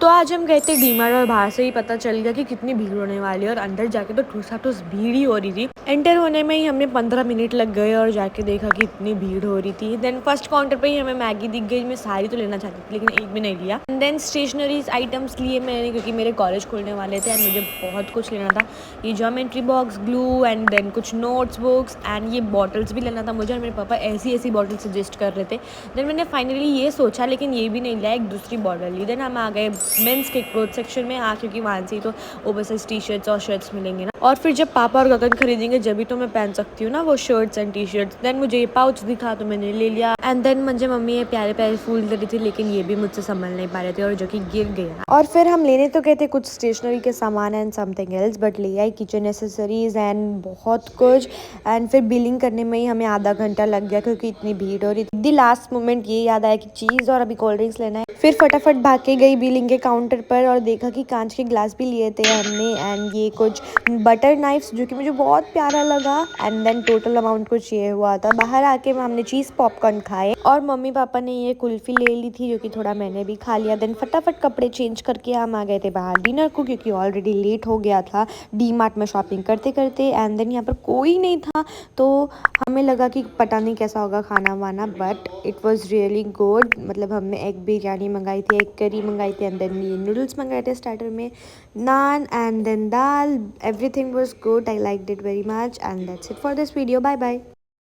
तो आज हम गए थे डीमार्ट और बाहर से ही पता चल गया कि कितनी भीड़ होने वाली है और अंदर जाके तो ठूसा ठूस भीड़ ही हो रही थी। एंटर होने में ही हमें 15 मिनट लग गए और जाके देखा कि इतनी भीड़ हो रही थी। देन फर्स्ट काउंटर पे ही हमें मैगी दिख गई। मैं सारी तो लेना चाहती थी लेकिन एक भी नहीं लिया। एंड देन स्टेशनरीज आइटम्स लिए मैंने क्योंकि मेरे कॉलेज खुलने वाले थे एंड मुझे बहुत कुछ लेना था। ये geometry box, glue and then कुछ नोट्स बुक्स एंड ये बॉटल्स भी लेना था मुझे और मेरे पापा ऐसी बॉटल सजेस्ट कर रहे थे। देन मैंने फाइनली ये सोचा लेकिन ये भी नहीं लिया, एक दूसरी बॉटल ली। देन हम आ गए मेंस के क्लोथ सेक्शन में क्योंकि वहाँ से ही तो ओवरसाइज टी शर्ट्स और शर्ट्स मिलेंगे ना। और फिर जब पापा और गगन खरीदेंगे जब भी तो मैं पहन सकती हूँ ना वो shirts and T shirts. Then मुझे ये पाउच दिखा तो मैंने ले लिया। एंड देन मुझे मम्मी ये प्यारे प्यारे फूल दे रही थी लेकिन ये भी मुझसे संभल नहीं पा रहे थे और जो कि गिर गया। और फिर हम लेने तो गए थे कुछ स्टेशनरी के सामान एंड समथिंग एल्स, बट ले आई किचन एसेसरीज एंड बहुत कुछ। एंड फिर बिलिंग करने में ही हमें आधा घंटा लग गया क्योंकि इतनी भीड़ हो रही थी। दी लास्ट मोमेंट ये याद आया कि चीज़ और अभी कोल्ड ड्रिंक्स लेना है। फिर फटाफट भाग के गई बिलिंग के काउंटर पर और देखा कि कांच के ग्लास भी लिए थे हमने एंड ये कुछ बटर नाइफ्स जो कि मुझे बहुत प्यारा लगा। एंड देन टोटल अमाउंट कुछ ये हुआ था। बाहर आके हमने चीज़ पॉपकॉर्न खाए और मम्मी पापा ने ये कुल्फी ले ली थी जो कि थोड़ा मैंने भी खा लिया। देन फटाफट कपड़े चेंज करके हम आ गए थे बाहर डिनर को क्योंकि ऑलरेडी लेट हो गया था डी मार्ट में शॉपिंग करते करते। एंड देन यहाँ पर कोई नहीं था तो हमें लगा कि पता नहीं कैसा होगा खाना वाना, but it was really good. मतलब हमने एग बिरयानी मंगाई थी, एग करी मंगाई थी एंड देन ये नूडल्स मंगाए थे स्टार्टर में, naan and then dal. Everything was good, I like it very much and that's it for this video. Bye bye.